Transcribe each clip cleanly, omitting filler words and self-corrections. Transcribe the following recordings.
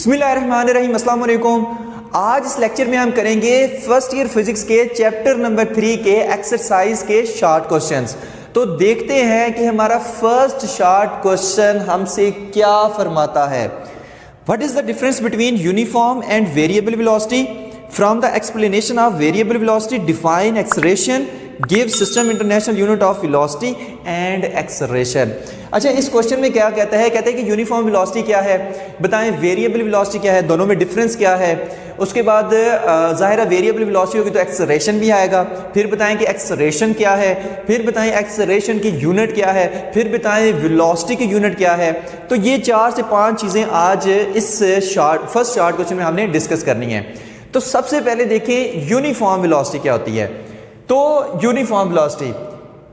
बिस्मिल्लाहिर्रहमानिर्रहीम, अस्सलाम वालेकुम। आज इस लेक्चर में हम करेंगे फर्स्ट ईयर फिजिक्स के चैप्टर नंबर 3 के एक्सरसाइज के शॉर्ट क्वेश्चंस। तो देखते हैं कि हमारा फर्स्ट शॉर्ट क्वेश्चन हमसे क्या फरमाता है। What is the difference between uniform and variable velocity? From the explanation of variable velocity define acceleration, give system international unit of velocity and acceleration. अच्छा, इस क्वेश्चन में क्या कहता है? कहते हैं कि यूनिफॉर्म वेलोसिटी क्या है, बताएं वेरिएबल वेलोसिटी क्या है, दोनों में डिफरेंस क्या है। उसके बाद ज़ाहिर है वेरिएबल वेलोसिटी होगी तो एक्सेलरेशन भी आएगा, फिर बताएं कि एक्सेलरेशन क्या है, फिर बताएं एक्सेलरेशन की यूनिट क्या है, फिर बताएं वेलोसिटी की यूनिट क्या है। तो ये 4 से 5 चीज़ें आज इस फर्स्ट शॉर्ट क्वेश्चन में हमने डिस्कस करनी है। तो सबसे पहले देखें यूनिफॉर्म वेलोसिटी क्या होती है। तो यूनिफॉर्म वेलोसिटी,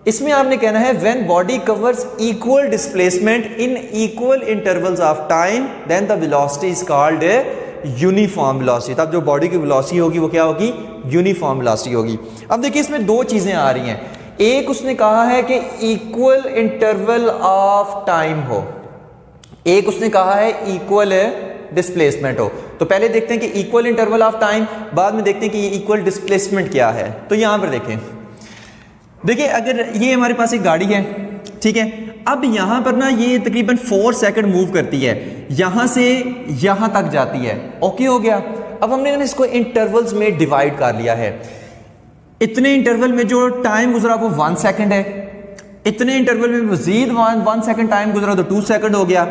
इसमें आपने कहना है when body covers equal displacement in equal intervals of time then the velocity is called uniform velocity. तब जो बॉडी की वेलोसिटी होगी वो क्या होगी? यूनिफॉर्म वेलोसिटी होगी। अब देखिए इसमें दो चीजें आ रही हैं। एक उसने कहा है कि इक्वल इंटरवल ऑफ टाइम हो, एक उसने कहा है इक्वल डिस्प्लेसमेंट हो। तो पहले देखते हैं कि इक्वल इंटरवल ऑफ टाइम, बाद में देखते हैं कि ये इक्वल डिस्प्लेसमेंट क्या है। तो यहां पर देखिए अगर ये हमारे पास एक गाड़ी है, ठीक है, अब यहां पर ना ये तकरीबन 4 सेकंड मूव करती है, यहां से यहां तक जाती है। ओके हो गया। अब हमने इसको इंटरवल्स में डिवाइड कर लिया है। इतने इंटरवल में जो टाइम गुजरा वो 1 सेकंड है, इतने इंटरवल में मजीद 1 सेकंड टाइम गुजरा तो 2 सेकंड हो गया,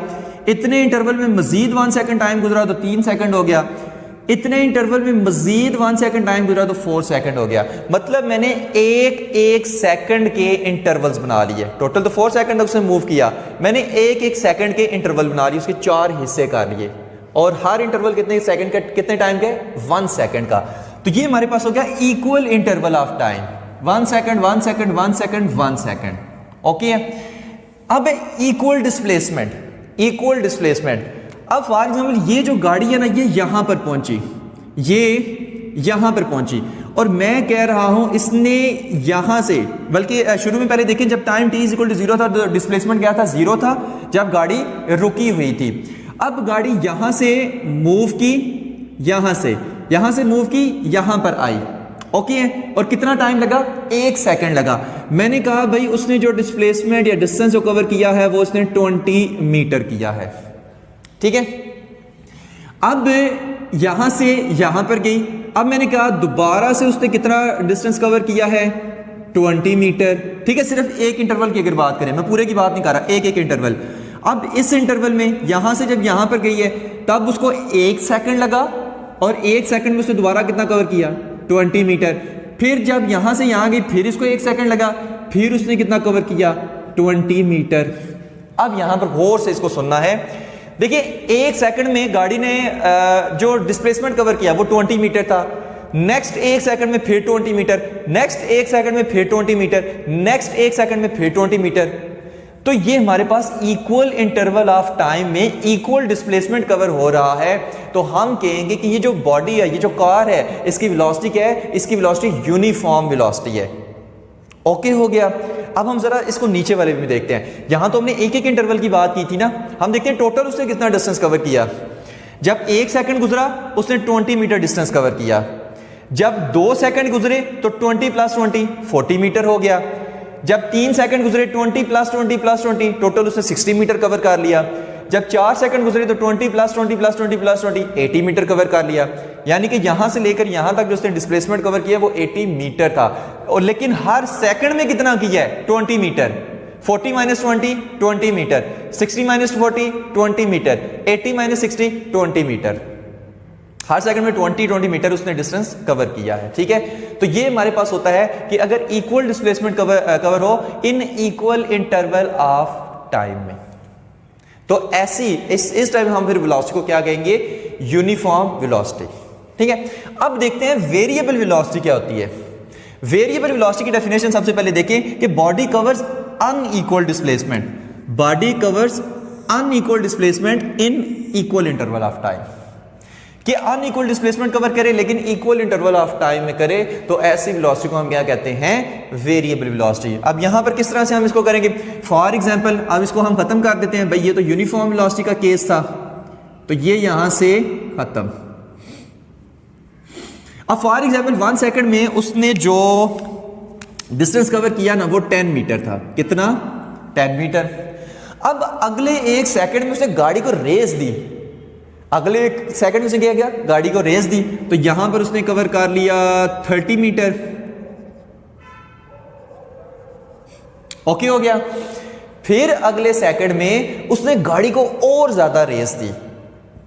इतने इंटरवल में मजीद 1 सेकंड टाइम गुजरा तो 3 सेकंड हो गया, इतने इंटरवल में मजीद 1 सेकंड टाइम गुजरा तो 4 सेकंड हो गया। मतलब मैंने एक सेकंड के इंटरवल्स बना लिए। टोटल तो 4 सेकंड उसने मूव किया, मैंने एक सेकंड के इंटरवल बना लिए, उसके 4 हिस्से कर लिए, और हर इंटरवल कितने सेकंड का, कितने टाइम के? 1 सेकंड का। तो ये हमारे पास हो गया equal interval of time, 1 second 1 second 1 second 1 second. Okay. अब इक्वल डिस्प्लेसमेंट, इक्वल डिस्प्लेसमेंट। अब फॉर एग्जाम्पल ये जो गाड़ी है ना, ये यहां पर पहुंची, ये यहां पर पहुंची, और मैं कह रहा हूं इसने यहां से, बल्कि शुरू में पहले देखें जब टाइम t = 0 था तो डिस्प्लेसमेंट क्या था? 0 था, जब गाड़ी रुकी हुई थी। अब गाड़ी यहां से मूव की, यहां से मूव की, यहां पर आई। ओके। और कितना टाइम लगा? 1 सेकंड लगा। मैंने कहा भाई उसने जो डिस्प्लेसमेंट या डिस्टेंस जो कवर किया है वो उसने 20 मीटर किया है, ठीक है। अब यहां से यहां पर गई, अब मैंने कहा दोबारा से उसने कितना डिस्टेंस कवर किया है? 20 मीटर, ठीक है। सिर्फ एक इंटरवल की अगर बात करें, मैं पूरे की बात नहीं कर रहा, एक इंटरवल। अब इस इंटरवल में यहां से जब यहां पर गई है तब उसको 1 सेकंड लगा, और 1 सेकंड में उसने दोबारा कितना कवर किया? 20 मीटर। फिर जब यहां से यहां गई फिर इसको 1 सेकंड लगा, फिर उसने कितना कवर किया? 20 मीटर। अब यहां पर गौर से इसको सुनना है। देखिए 1 सेकंड में गाड़ी ने जो डिस्प्लेसमेंट कवर किया वो 20 मीटर था, नेक्स्ट 1 सेकंड में फिर 20 मीटर, नेक्स्ट 1 सेकंड में फिर 20 मीटर, नेक्स्ट 1 सेकंड में फिर 20 मीटर। तो ये हमारे पास इक्वल इंटरवल ऑफ टाइम में इक्वल डिस्प्लेसमेंट कवर हो रहा है। तो हम कहेंगे कि ये जो बॉडी है, ये जो कार है, इसकी वेलोसिटी क्या है? इसकी वेलोसिटी यूनिफॉर्म वेलोसिटी है। ओके हो गया। अब हम जरा इसको नीचे वाले में देखते हैं। यहां तो हमने एक इंटरवल की बात की थी ना, हम देखते हैं टोटल उसने कितना डिस्टेंस कवर किया। जब 1 सेकंड गुजरा उसने 20 मीटर डिस्टेंस कवर किया, जब 2 सेकंड गुजरे तो 20 + 20 40 मीटर हो गया, जब 3 सेकंड गुजरे 20 + 20 + 20 टोटल उसने 60 मीटर कवर कर लिया, जब 4 सेकंड गुजरे तो 20 + 20 + 20 + 20 80 मीटर कवर कर लिया। यानी कि यहां से लेकर यहां तक जो उसने डिस्प्लेसमेंट कवर किया वो 80 मीटर था। और लेकिन हर सेकंड में कितना किया है? 20 मीटर। 40 - 20 20 मीटर, 60 - 40 20 मीटर, 80 - 60 20 मीटर। हर सेकंड में 20 मीटर उसने डिस्टेंस कवर किया है, ठीक है। तो ये हमारे पास होता है कि अगर इक्वल डिस्प्लेसमेंट कवर हो in equal interval of time में, तो ऐसी इस टाइम हम फिर वेलोसिटी को क्या कहेंगे? यूनिफॉर्म वेलोसिटी, ठीक है। अब देखते हैं वेरिएबल वेलोसिटी क्या होती है। वेरिएबल वेलोसिटी की डेफिनेशन सबसे पहले देखें कि body covers unequal displacement, body covers unequal displacement in equal interval of time. कि अनइक्वल डिस्प्लेसमेंट कवर करे लेकिन इक्वल इंटरवल ऑफ टाइम में करे, तो ऐसी वेलोसिटी को हम क्या कहते हैं? Variable velocity. अब यहां पर किस तरह से हम इसको करेंगे? फॉर एग्जांपल अब इसको हम खत्म कर देते हैं। भाई ये तो यूनिफॉर्म वेलोसिटी का केस था, तो ये यहां से खत्म। अब फॉर एग्जाम्पल 1 सेकंड में उसने जो डिस्टेंस कवर किया ना वो 10 मीटर था। कितना? 10 मीटर। अब अगले 1 सेकंड में उसने गाड़ी को रेस दी, अगले 1 सेकंड में उसने क्या किया? गाड़ी को रेस दी। तो यहां पर उसने कवर कर लिया 30 मीटर। ओके हो गया। फिर अगले सेकंड में उसने गाड़ी को और ज्यादा रेस दी,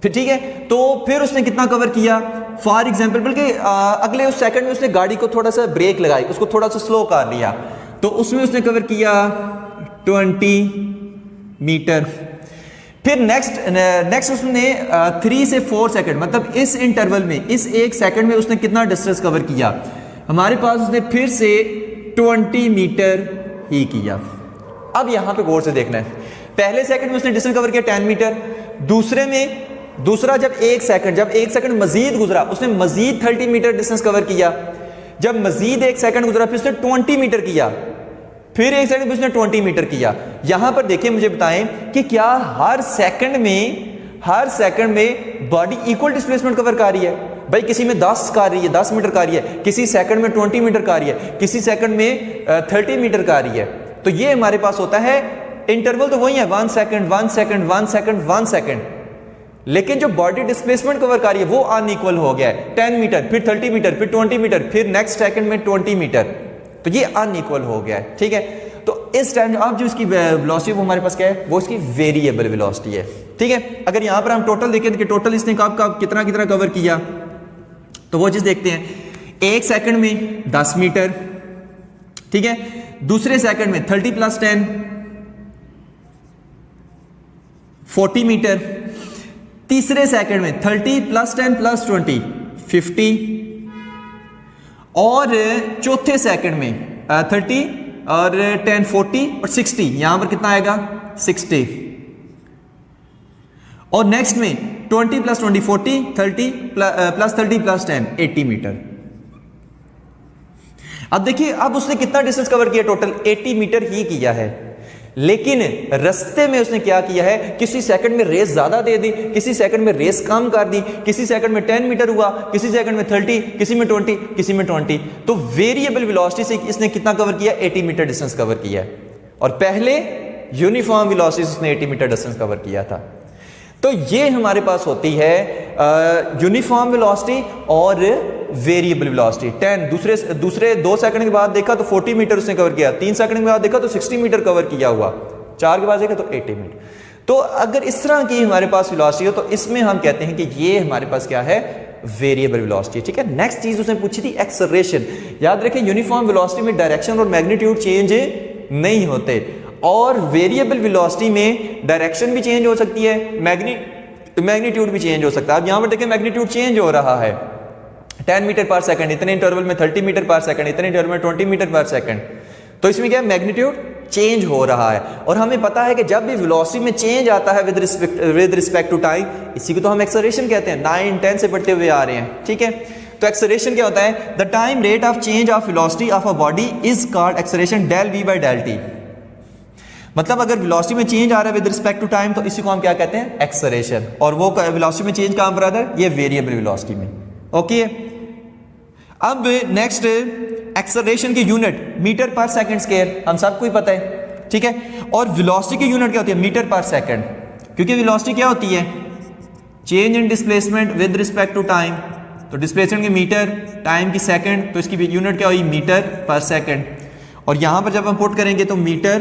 फिर ठीक है, तो फिर उसने कितना कवर किया? फॉर एग्जाम्पल बल्कि अगले उस सेकंड में उसने गाड़ी को थोड़ा सा ब्रेक लगाई, उसको थोड़ा सा स्लो कर लिया, तो उसमें उसने कवर किया 20 मीटर। फिर नेक्स्ट उसने 3 से 4 सेकंड, मतलब इस इंटरवल में, इस 1 सेकंड में उसने कितना डिस्टेंस कवर किया? हमारे पास उसने फिर से 20 मीटर ही किया। अब यहां पे गौर से देखना है, पहले सेकंड में उसने डिस्टेंस कवर किया 10 मीटर, दूसरा जब 1 सेकंड मजीद गुजरा उसने मजीद 30 मीटर डिस्टेंस कवर किया। जब मजीद 1 सेकंड गुजरा फिर उसने 20 मीटर किया, फिर 1 सेकंड में उसने 20 मीटर किया। यहां पर देखिए, मुझे बताएं कि क्या हर सेकंड में बॉडी इक्वल डिस्प्लेसमेंट कवर कर रही है? भाई किसी में 10 कर रही है, 10 मीटर कर रही है, किसी सेकंड में 20 मीटर कर रही है, किसी सेकंड में 30 मीटर कर रही है। तो ये हमारे पास होता है इंटरवल, तो वही है 1 सेकंड 1 सेकंड 1 सेकंड 1 सेकंड, लेकिन जो बॉडी डिस्प्लेसमेंट कवर कर रही है वो अनइक्वल हो गया है। 10 मीटर, फिर 30 मीटर, फिर 20 मीटर, फिर नेक्स्ट सेकंड में 20 मीटर, तो ये अनइक्वल हो गया है। ठीक है, तो इस टाइम अब जो इसकी वेलोसिटी वो हमारे पास क्या है? वो इसकी वेरिएबल वेलोसिटी है। ठीक है, अगर यहां पर हम टोटल देखें कि टोटल इसने कब कितना कवर किया, तो वो चीज देखते हैं। 1 सेकंड में 10 मीटर, ठीक है, दूसरे सेकंड में 30 + 10 40 मीटर, तीसरे सेकंड में 30 + 10 + 20 50, और चौथे सेकंड में 30 और 10 40 और 60, यहां पर कितना आएगा? 60। और नेक्स्ट में 20 + 20 40, 30 + 30 + 10 80 मीटर। अब देखिए, अब उसने कितना डिस्टेंस कवर किया? टोटल 80 मीटर ही किया है, लेकिन रास्ते में उसने क्या किया है? किसी सेकंड में रेस ज्यादा दे दी, किसी सेकंड में रेस कम कर दी, किसी सेकंड में 10 मीटर हुआ, किसी सेकंड में 30, किसी में 20, किसी में 20। तो वेरिएबल वेलोसिटी से इसने कितना कवर किया? 80 मीटर डिस्टेंस कवर किया है, और पहले यूनिफॉर्म वेलोसिटी से उसने 80 मीटर डिस्टेंस कवर किया था। तो ये हमारे पास होती है यूनिफॉर्म वेलोसिटी और वेरिएबल वेलोसिटी। 10 दूसरे 2 सेकंड के बाद देखा तो 40 मीटर उसने कवर किया, 3 सेकंड के बाद देखा तो 60 मीटर कवर किया हुआ, 4 के बाद देखा तो 80 मीटर। तो अगर इस तरह की हमारे पास वेलोसिटी हो तो इसमें हम कहते हैं कि ये हमारे पास क्या है? Variable velocity. ठीक है, नेक्स्ट चीज उसने पूछी थी एक्सेलरेशन। याद रखें, यूनिफॉर्म वेलोसिटी में डायरेक्शन और मैग्नीट्यूड चेंज नहीं होते, और वेरिएबल वेलोसिटी में डायरेक्शन भी चेंज हो सकती है, मैग्नीट्यूड भी चेंज हो सकता है। अब यहां पर देखें, मैग्नीट्यूड चेंज हो रहा है, 10 मीटर पर सेकंड इतने इंटरवल में, 30 मीटर पर सेकंड इतने इंटरवल में, 20 मीटर पर सेकंड। तो इसमें क्या है? मैग्नीट्यूड चेंज हो रहा है। और हमें पता है कि जब भी वेलोसिटी में चेंज आता है विद रिस्पेक्ट टू टाइम, इसी को तो हम एक्सेलरेशन कहते हैं, 9 10 से पढ़ते हुए आ रहे हैं। ठीक है, तो एक्सेलरेशन क्या होता है? The time rate of change of velocity of a body is called acceleration del v/del t। मतलब अगर वेलोसिटी में चेंज आ रहा है विद रिस्पेक्ट टू टाइम, तो इसी को हम क्या कहते हैं? एक्सेलरेशन। और वो वेलोसिटी में चेंज कहां पर आता है? ये वेरिएबल वेलोसिटी में। ओके, अब नेक्स्ट एक्सेलरेशन की यूनिट मीटर पर सेकंड स्क्वायर, हम सबको ही पता है। ठीक है, और वेलोसिटी की यूनिट क्या होती है? मीटर पर सेकंड, क्योंकि वेलोसिटी क्या होती है? Change in displacement with respect to time. तो डिस्प्लेसमेंट की मीटर, टाइम की सेकंड, तो इसकी यूनिट क्या हुई? मीटर पर सेकंड। और यहां पर जब हम पुट करेंगे तो मीटर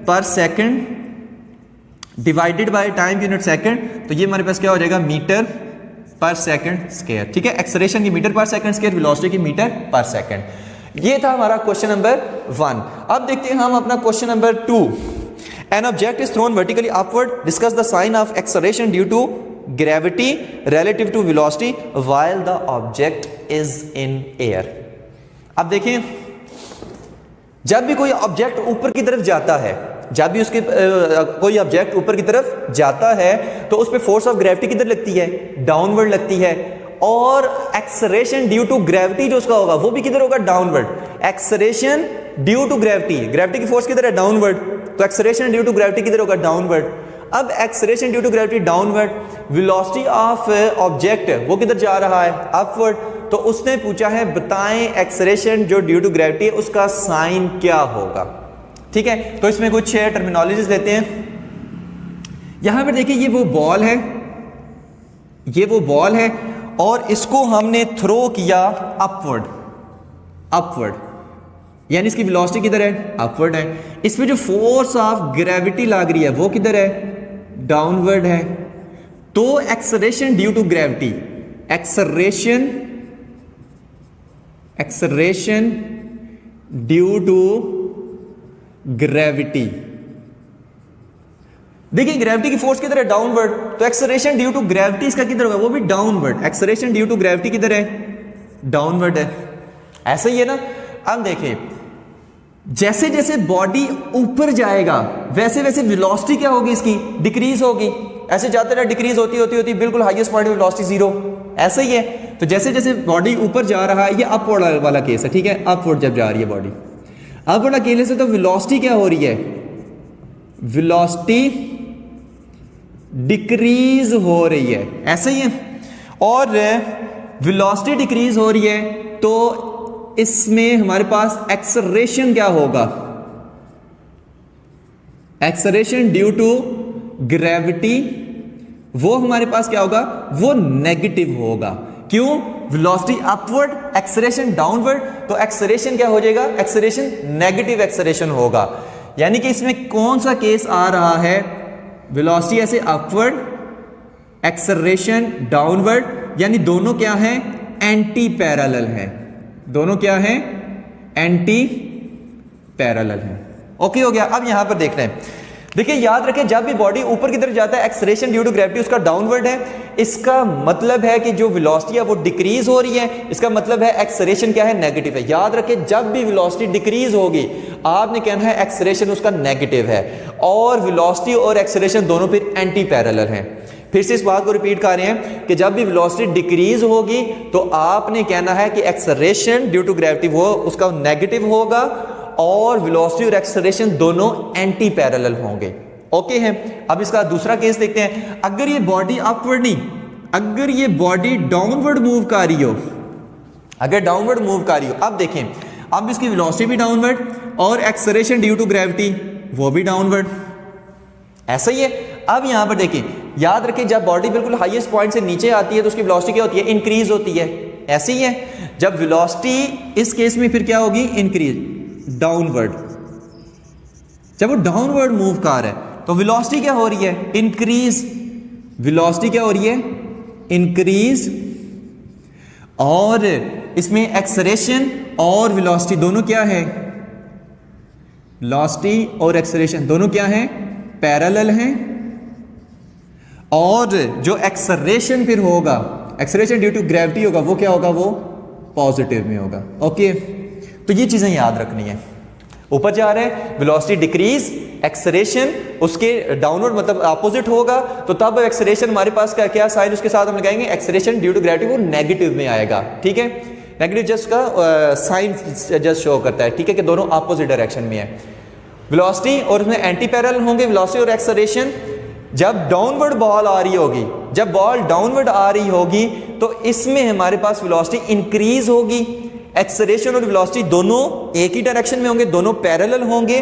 पर second divided by time unit second, तो ये हमारे पास क्या हो जाएगा? मीटर पर सेकंड स्क्वायर। ठीक है, एक्सेलरेशन की मीटर पर सेकंड स्क्वायर, वेलोसिटी की मीटर पर सेकंड। ये था हमारा क्वेश्चन नंबर 1। अब देखते हैं हम अपना question number 2। An object is thrown vertically upward, discuss the sign of acceleration due to gravity relative to velocity while the object is in air. अब देखें, जब भी कोई ऑब्जेक्ट ऊपर की तरफ जाता है, जब भी उसके कोई ऑब्जेक्ट ऊपर की तरफ जाता है, तो उस पर फोर्स ऑफ ग्रेविटी किधर लगती है? डाउनवर्ड लगती है। और एक्सेलरेशन ड्यू टू ग्रेविटी जो उसका होगा वो भी किधर होगा? Downward. Acceleration due to gravity, gravity की फोर्स किधर है? डाउनवर्ड। तो एक्सेलरेशन ड्यू टू ग्रेविटी किधर होगा? डाउनवर्ड। अब acceleration due to gravity downward, velocity of object वो किधर जा रहा है, अपवर्ड। तो उसने पूछा है बताएं एक्सेलरेशन जो ड्यू टू ग्रेविटी है उसका साइन क्या होगा। ठीक है, तो इसमें कुछ टर्मिनोलॉजीज लेते हैं। यहां पर देखिए ये वो बॉल है, ये वो बॉल है और इसको हमने थ्रो किया अपवर्ड, अपवर्ड यानी इसकी वेलोसिटी किधर है, अपवर्ड है। इसमें जो फोर्स ऑफ ग्रेविटी लग रही है वो किधर है, डाउनवर्ड है। तो acceleration due to gravity, acceleration, acceleration due to gravity, देखिए ग्रेविटी की फोर्स किधर है, डाउनवर्ड। तो एक्सेलरेशन ड्यू टू ग्रेविटी इसका किधर होगा, वो भी downward. Acceleration due to gravity किधर है, डाउनवर्ड है। ऐसे ही है ना। अब देखिए जैसे जैसे बॉडी ऊपर जाएगा वैसे वैसे वेलोसिटी क्या होगी, इसकी डिक्रीज होगी। ऐसे जाते रहे डिक्रीज होती होती होती बिल्कुल हाईएस्ट पॉइंट वेलोसिटी जीरो। ऐसे ही है। तो जैसे जैसे बॉडी ऊपर जा रहा है, ये अपवर्ड वाला केस है। ठीक है, अपवर्ड जब जा रही है बॉडी, अपवर्ड अकेले से, तो वेलोसिटी क्या हो रही है, वेलोसिटी डिक्रीज हो रही है। ऐसे ही है। और वेलोसिटी डिक्रीज हो रही है तो इसमें हमारे पास एक्सेलरेशन क्या होगा, एक्सेलरेशन ड्यू टू ग्रेविटी वो हमारे पास क्या होगा, वो नेगेटिव होगा। क्यों, वेलोसिटी अपवर्ड, एक्सेलरेशन डाउनवर्ड, तो एक्सेलरेशन क्या हो जाएगा, एक्सेलरेशन नेगेटिव एक्सेलरेशन होगा। यानी कि इसमें कौन सा केस आ रहा है, वेलोसिटी ऐसे अपवर्ड, एक्सेलरेशन डाउनवर्ड, यानी दोनों क्या हैं, एंटी पैरेलल हैं। दोनों क्या हैं, एंटी पैरेलल हैं। ओके हो गया। अब यहां पर देख रहे हैं, देखिए याद रखें जब भी बॉडी ऊपर की तरफ जाता है एक्सेलरेशन ड्यू टू ग्रेविटी उसका डाउनवर्ड है। इसका मतलब है कि जो वेलोसिटी है वो डिक्रीज हो रही है। इसका मतलब है एक्सेलरेशन क्या है, नेगेटिव है। याद रखें जब भी वेलोसिटी डिक्रीज होगी आपने कहना है एक्सेलरेशन उसका नेगेटिव है। और वेलोसिटी और एक्सेलरेशन दोनों फिर एंटी पैरेलल हैं। फिर से इस बात को रिपीट कर रहे हैं कि जब भी वेलोसिटी डिक्रीज होगी तो आपने कहना है कि एक्सेलरेशन ड्यू टू ग्रेविटी वो उसका नेगेटिव होगा और वेलोसिटी और एक्सेलरेशन दोनों एंटी पैरेलल होंगे। ओके है। अब इसका दूसरा केस देखते हैं। अगर ये बॉडी अपवर्ड नहीं, अगर ये बॉडी डाउनवर्ड मूव कर रही हो, अगर डाउनवर्ड मूव कर रही हो, अब देखें अब इसकी वेलोसिटी भी डाउनवर्ड और एक्सेलरेशन ड्यू टू ग्रेविटी वो भी डाउनवर्ड। ऐसा ही है। अब यहां पर देखिए याद रखें जब बॉडी बिल्कुल हाईएस्ट पॉइंट से नीचे आती है तो उसकी वेलोसिटी क्या होती है, इंक्रीज होती है। ऐसे ही है। जब वेलोसिटी इस केस में फिर क्या होगी, इंक्रीज, डाउनवर्ड। जब वो डाउनवर्ड मूव कर रहा है तो वेलोसिटी क्या हो रही है, इंक्रीज। वेलोसिटी क्या हो रही है, इंक्रीज। और इसमें एक्सेलरेशन और वेलोसिटी दोनों क्या है, वेलोसिटी और एक्सेलरेशन दोनों क्या है, पैरेलल हैं। और जो एक्सेलरेशन फिर होगा, एक्सेलरेशन ड्यू टू ग्रेविटी होगा, वो क्या होगा, वो पॉजिटिव में होगा। ओके, तो ये चीजें याद रखनी है। ऊपर जा रहे हैं वेलोसिटी डिक्रीज, एक्सेलरेशन उसके डाउनवर्ड मतलब अपोजिट होगा, तो तब एक्सेलरेशन हमारे पास क्या साइन उसके साथ हम लगाएंगे, एक्सेलरेशन ड्यू टू ग्रेविटी वो नेगेटिव में आएगा। ठीक है, नेगेटिव जस्ट का साइन जस्ट शो करता है। ठीक है, कि दोनों अपोजिट डायरेक्शन में है। वेलोसिटी और उसमें एंटी पैरेलल होंगे, वेलोसिटी और एक्सेलरेशन। जब डाउनवर्ड बॉल आ रही होगी, जब बॉल डाउनवर्ड आ रही होगी तो इसमें हमारे पास वेलोसिटी इंक्रीज होगी, एक्सेलरेशन और वेलोसिटी दोनों एक ही डायरेक्शन में होंगे, दोनों पैरेलल होंगे।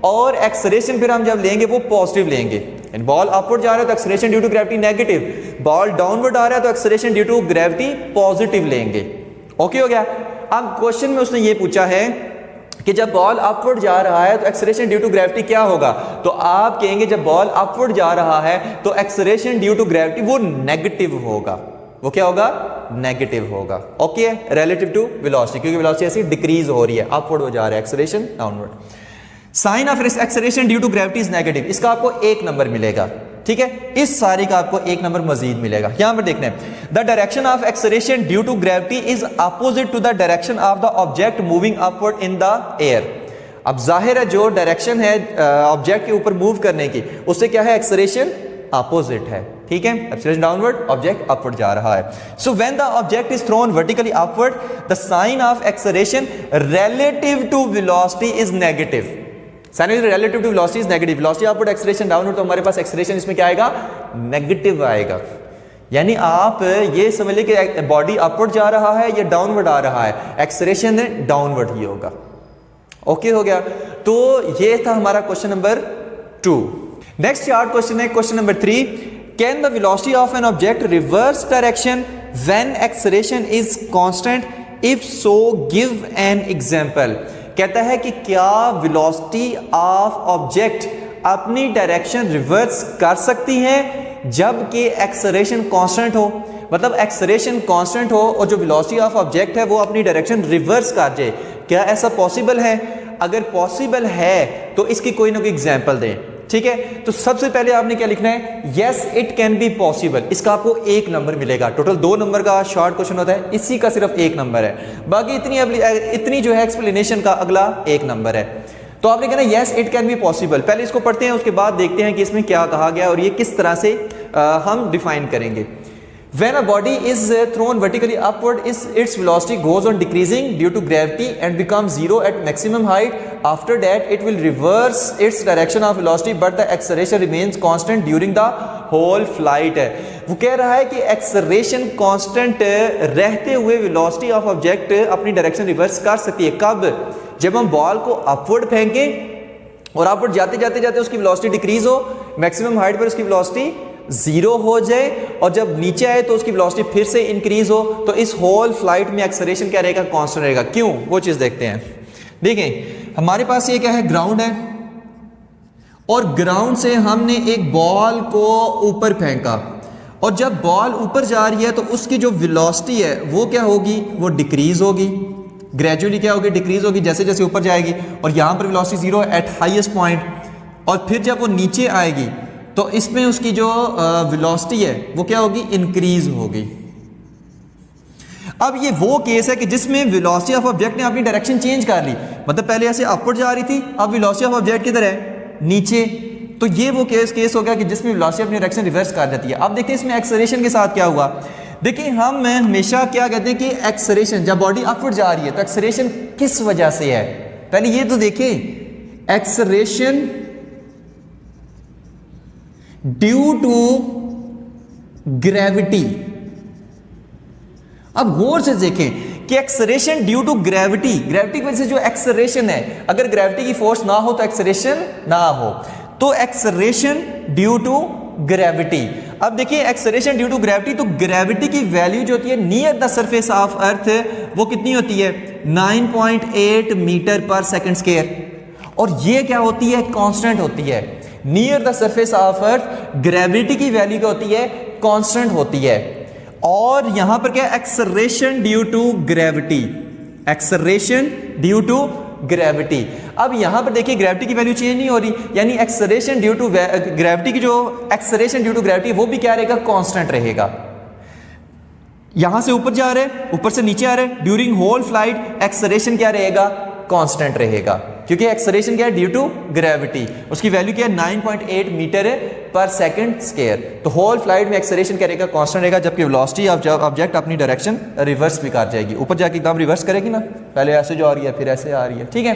और एक्सेलरेशन फिर हम जब लेंगे वो पॉजिटिव लेंगे। बॉल अपवर्ड जा रहा है तो acceleration due to gravity negative, ball downward आ रहा है तो acceleration due to gravity positive लेंगे। ओके हो गया। अब क्वेश्चन में उसने ये पूछा है कि जब बॉल अपवर्ड जा रहा है तो एक्सेलरेशन ड्यू टू ग्रेविटी क्या होगा, तो आप कहेंगे जब बॉल अपवर्ड जा रहा है तो एक्सेलरेशन ड्यू टू ग्रेविटी वो नेगेटिव होगा। वो क्या होगा, नेगेटिव होगा। ओके, रिलेटिव टू वेलोसिटी, क्योंकि वेलोसिटी ऐसी डिक्रीज हो रही है, अपवर्ड हो जा रहा है, acceleration downward. Sign of acceleration due to gravity is negative, इसका आपको 1 नंबर मिलेगा। ठीक है, इस सारी का आपको 1 नंबर मजीद मिलेगा। यहां पर देखना है, the direction of acceleration due to gravity is opposite to the direction of the object moving upward in the air. अब जाहिर है जो डायरेक्शन है ऑब्जेक्ट के ऊपर मूव करने की, उससे क्या है, एक्सेलरेशन अपोजिट है। ठीक है, एक्सेलरेशन डाउनवर्ड, ऑब्जेक्ट अपवर्ड जा रहा है। So when the object is thrown vertically upward the sign of acceleration relative to velocity is negative. Sign is relative to velocity is negative, velocity upward acceleration downward, तो हमारे पास acceleration इसमें क्या आएगा, negative आएगा। यानी आप ये समझ लें कि बॉडी अपवर्ड जा रहा है या डाउनवर्ड आ रहा है, एक्सेलरेशन डाउनवर्ड ही होगा। ओके हो गया, तो ये था हमारा question number 2। Next chart question है question number 3, can the velocity of an object reverse direction when acceleration is constant, if so give an example. कहता है कि क्या वेलोसिटी ऑफ ऑब्जेक्ट अपनी डायरेक्शन रिवर्स कर सकती है जबकि एक्सेलरेशन कांस्टेंट हो, मतलब एक्सेलरेशन कांस्टेंट हो और जो वेलोसिटी ऑफ ऑब्जेक्ट है वो अपनी डायरेक्शन रिवर्स कर जाए, क्या ऐसा पॉसिबल है? अगर पॉसिबल है तो इसकी कोई ना कोई एग्जांपल दें। ठीक है, तो सबसे पहले आपने क्या लिखना है, yes it can be possible. इसका आपको 1 नंबर मिलेगा। टोटल 2 नंबर का शॉर्ट क्वेश्चन होता है, इसी का सिर्फ 1 नंबर है, बाकी इतनी जो है एक्सप्लेनेशन का अगला 1 नंबर है। तो आपने कहना yes it can be possible. पहले इसको पढ़ते हैं, उसके बाद देखते हैं कि इसमें क्या कहा गया और ये किस तरह से हम डिफाइन करेंगे। When a body is thrown vertically upward, its velocity goes on decreasing due to gravity and becomes zero at maximum height. After that, it will reverse its direction of velocity, but the acceleration remains constant during the whole flight. वो कह रहा है कि acceleration constant रहते हुए velocity of object अपनी direction reverse कर सकती है। कब? जब हम बॉल को upward फेंकें और upward जाते जाते जाते उसकी velocity decrease हो, maximum height पर उसकी velocity 0 हो जाए, और जब नीचे आए तो उसकी वेलोसिटी फिर से इंक्रीज हो, तो इस होल फ्लाइट में एक्सेलरेशन क्या रहेगा, कांस्टेंट रहेगा। क्यों? वो चीज देखते हैं। देखें हमारे पास ये क्या है, ग्राउंड है, और ग्राउंड से हमने एक बॉल को ऊपर फेंका, और जब बॉल ऊपर जा रही है तो उसकी जो वेलोसिटी है वो क्या होगी, वो डिक्रीज होगी, ग्रेजुअली क्या होगी, डिक्रीज होगी जैसे जैसे ऊपर जाएगी। और यहां पर वेलोसिटी 0 एट हाईएस्ट पॉइंट, और फिर जब वो नीचे आएगी तो इसमें उसकी जो वेलोसिटी है वो क्या होगी, इंक्रीज होगी। अब ये वो केस है कि जिसमें वेलोसिटी ऑफ ऑब्जेक्ट ने अपनी डायरेक्शन चेंज कर ली, मतलब पहले ऐसे अपवर्ड जा रही थी, अब वेलोसिटी ऑफ ऑब्जेक्ट किधर है, नीचे। तो ये वो केस हो गया कि जिसमें वेलोसिटी अपनी डायरेक्शन रिवर्स कर जाती है। अब देखते हैं इसमें एक्सेलरेशन के साथ क्या हुआ। देखिए हम हमेशा क्या कहते हैं कि एक्सेलरेशन, जब बॉडी अपवर्ड जा रही है तो एक्सेलरेशन किस वजह से है, पहले ये तो देखें, एक्सेलरेशन ड्यू टू ग्रेविटी। अब गौर से देखें कि acceleration due to gravity, gravity की वजह से जो एक्सेलरेशन है, अगर ग्रेविटी की फोर्स ना हो तो एक्सेलरेशन ना हो, तो एक्सेलरेशन ड्यू टू ग्रेविटी। अब देखिए एक्सेलरेशन ड्यू टू ग्रेविटी, तो ग्रेविटी की वैल्यू जो होती है near the surface of earth वो कितनी होती है, 9.8 मीटर पर सेकंड स्क्वायर, और ये क्या होती है, कांस्टेंट होती है। Near the surface of earth gravity की वैल्यू क्या होती है, कांस्टेंट होती है। और यहां पर क्या, acceleration due to gravity, acceleration due to gravity. अब यहां पर देखिए ग्रेविटी की वैल्यू चेंज नहीं हो रही, यानी एक्सेलरेशन ड्यू टू ग्रेविटी की जो एक्सेलरेशन ड्यू टू ग्रेविटी वो भी क्या रहेगा, कांस्टेंट रहेगा। यहां से ऊपर जा रहे हैं, ऊपर से नीचे आ रहे हैं, ड्यूरिंग होल फ्लाइट एक्सेलरेशन क्या रहेगा, कांस्टेंट रहेगा, क्योंकि एक्सेलरेशन क्या है, ड्यू टू ग्रेविटी, उसकी वैल्यू क्या है, 9.8 मीटर पर सेकंड स्क्वायर। तो होल फ्लाइट में एक्सेलरेशन क्या रहेगा, कांस्टेंट रहेगा, जबकि वेलोसिटी ऑफ ऑब्जेक्ट अपनी डायरेक्शन रिवर्स भी कर जाएगी, ऊपर जाके एकदम रिवर्स करेगी ना, पहले ऐसे जा रही है फिर ऐसे आ रही है। ठीक है,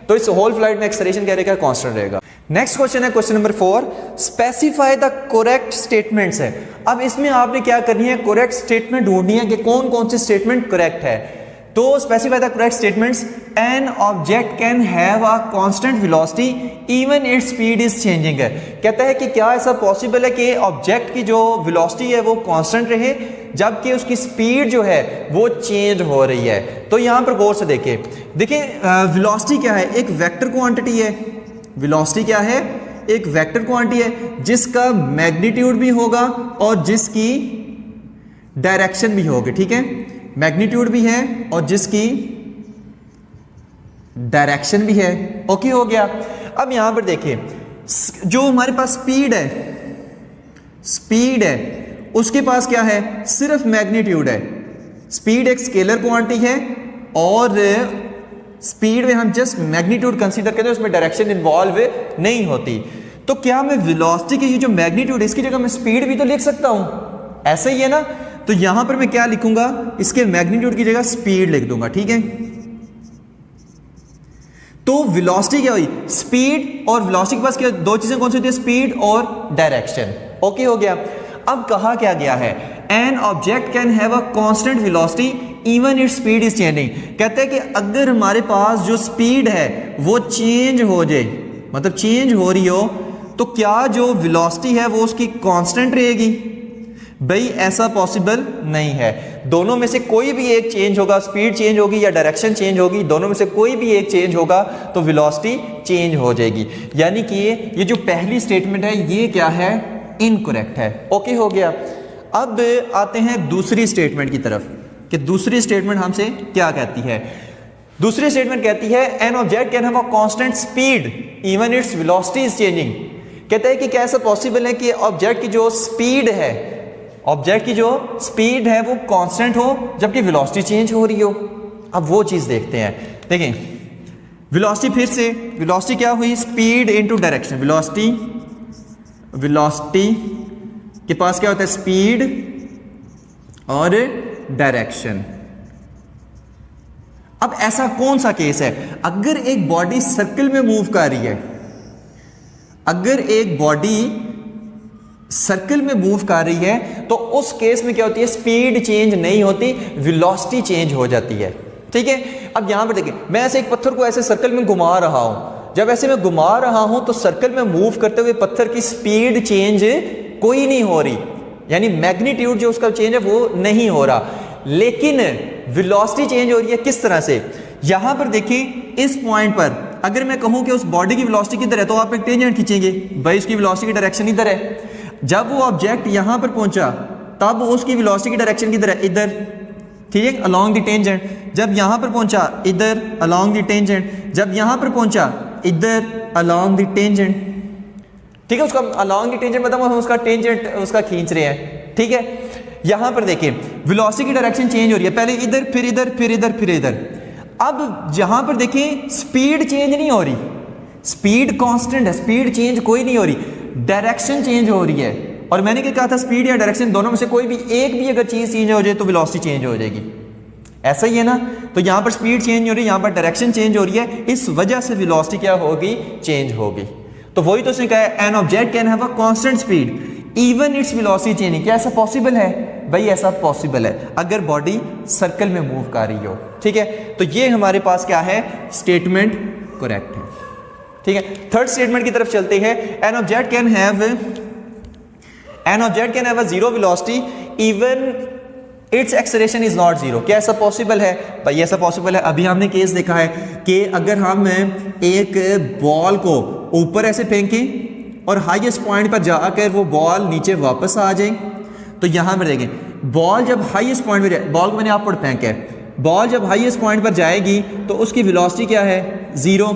तो इस होल फ्लाइट में एक्सेलरेशन क्या रहेगा, कांस्टेंट रहेगा। नेक्स्ट क्वेश्चन है question number 4, specify the correct statements है। अब इसमें आपने क्या करनी है, करेक्ट स्टेटमेंट ढूंढनी है कि कौन कौन से स्टेटमेंट करेक्ट है। तो specify the correct statements, N object can have a constant velocity even its speed is changing है। कहता है कि क्या ऐसा पॉसिबल है कि ऑब्जेक्ट की जो वेलोसिटी है वो कांस्टेंट रहे जबकि उसकी स्पीड जो है वो चेंज हो रही है। तो यहां पर गौर से देखिए वेलोसिटी क्या है, एक वेक्टर क्वांटिटी है। वेलोसिटी क्या है, एक वेक्टर क्वांटिटी है जिसका मैग्नीट्यूड भी होगा और जिसकी डायरेक्शन भी होगी। ठीक है, मैग्नीट्यूड भी है और जिसकी डायरेक्शन भी है। ओके हो गया। अब यहां पर देखिए जो हमारे पास स्पीड है उसके पास क्या है, सिर्फ मैग्नीट्यूड है। स्पीड एक स्केलर क्वांटिटी है और स्पीड में हम जस्ट मैग्नीट्यूड कंसीडर करते हैं, उसमें डायरेक्शन इन्वॉल्व नहीं होती। तो क्या मैं वेलोसिटी की जो मैग्नीट्यूड है इसकी जगह मैं स्पीड भी तो लिख सकता हूं, ऐसा ही है ना। तो यहां पर मैं क्या लिखूंगा, इसके मैग्नीट्यूड की जगह स्पीड लिख दूंगा। ठीक है, तो वेलोसिटी क्या हुई, स्पीड और वेलोसिटी के पास क्या दो चीजें कौन सी होती है, स्पीड और डायरेक्शन। ओके हो गया। अब कहा क्या गया है, an object can have a constant velocity even its speed is changing. कहते हैं कि अगर हमारे पास जो स्पीड है वो चेंज हो जाए, मतलब चेंज हो रही हो, तो क्या जो वेलोसिटी है वो उसकी कांस्टेंट रहेगी? भाई ऐसा पॉसिबल नहीं है। दोनों में से कोई भी एक चेंज होगा, स्पीड चेंज होगी या डायरेक्शन चेंज होगी, दोनों में से कोई भी एक चेंज होगा तो वेलोसिटी चेंज हो जाएगी। यानी कि ये जो पहली स्टेटमेंट है ये क्या है, इनकरेक्ट है। ओके हो गया। अब आते हैं दूसरी स्टेटमेंट की तरफ कि दूसरी स्टेटमेंट हमसे क्या कहती है। दूसरी स्टेटमेंट कहती है an object can have a constant speed even its velocity is changing. कहता है कि क्या ऐसा पॉसिबल है कि ऑब्जेक्ट की जो स्पीड है, ऑब्जेक्ट की जो स्पीड है वो कांस्टेंट हो जबकि वेलोसिटी चेंज हो रही हो। अब वो चीज देखते हैं। देखें वेलोसिटी, फिर से वेलोसिटी क्या हुई, स्पीड इनटू डायरेक्शन। वेलोसिटी के पास क्या होता है, स्पीड और डायरेक्शन। अब ऐसा कौन सा केस है, अगर एक बॉडी सर्कल में मूव कर रही है, अगर एक बॉडी सर्कल में मूव कर रही है तो उस केस में क्या होती है, स्पीड चेंज नहीं होती, वेलोसिटी चेंज हो जाती है। ठीक है। अब यहां पर देखिए, मैं ऐसे एक पत्थर को ऐसे सर्कल में घुमा रहा हूं, जब ऐसे मैं घुमा रहा हूं तो सर्कल में मूव करते हुए पत्थर की स्पीड चेंज कोई नहीं हो रही, यानी मैग्नीट्यूड जो उसका चेंज है वो नहीं हो रहा, लेकिन वेलोसिटी चेंज हो रही है। किस तरह से, यहां पर देखिए इस पॉइंट पर अगर मैं कहूं कि उस बॉडी की वेलोसिटी किधर है तो आप एक टेंजेंट खींचेंगे, भाई उसकी वेलोसिटी की डायरेक्शन इधर है। जब वो ऑब्जेक्ट यहां पर पहुंचा तब उसकी वेलोसिटी की डायरेक्शन किधर है, इधर। ठीक है, अलोंग द टेंजेंट। जब यहां पर पहुंचा इधर, अलोंग द टेंजेंट। जब यहां पर पहुंचा इधर, अलोंग द टेंजेंट। ठीक है, उसका अलोंग द टेंजेंट मतलब हम उसका टेंजेंट उसका खींच रहे हैं। ठीक है, यहां पर देखिए वेलोसिटी की डायरेक्शन चेंज हो रही है, पहले इधर, फिर इधर, फिर इधर, फिर इधर। अब यहां पर देखिए स्पीड चेंज नहीं हो रही, स्पीड कांस्टेंट है, स्पीड चेंज कोई नहीं हो रही, डायरेक्शन चेंज हो रही है। और मैंने क्या कहा था, स्पीड या डायरेक्शन दोनों में से कोई भी एक भी अगर चीज चेंज हो जाए तो वेलोसिटी चेंज हो जाएगी। ऐसा ही है ना। तो यहां पर स्पीड चेंज हो रही है, यहां पर डायरेक्शन चेंज हो रही है, इस वजह से वेलोसिटी क्या होगी, चेंज होगी। तो वही तो उसने कहा है an object can have a constant speed even its velocity changing. क्या ऐसा पॉसिबल है? भाई ऐसा पॉसिबल है अगर बॉडी सर्कल में मूव कर रही हो। ठीक है, तो ये हमारे पास क्या है, स्टेटमेंट करेक्ट है। ठीक है, थर्ड स्टेटमेंट की तरफ चलते हैं। An object can have a zero velocity even its acceleration is not zero. क्या ऐसा पॉसिबल है? भाई ऐसा पॉसिबल है। अभी हमने केस देखा है कि अगर हम एक बॉल को ऊपर ऐसे फेंकें और हाईएस्ट पॉइंट पर जाकर वो बॉल नीचे वापस आ जाए, तो यहां पर देखें बॉल जब हाईएस्ट पॉइंट पर जाए, बॉल को मैंने आप पर फेंका है, बॉल जब हाईएस्ट पॉइंट पर जाएगी तो उसकी वेलोसिटी क्या है, जीरो।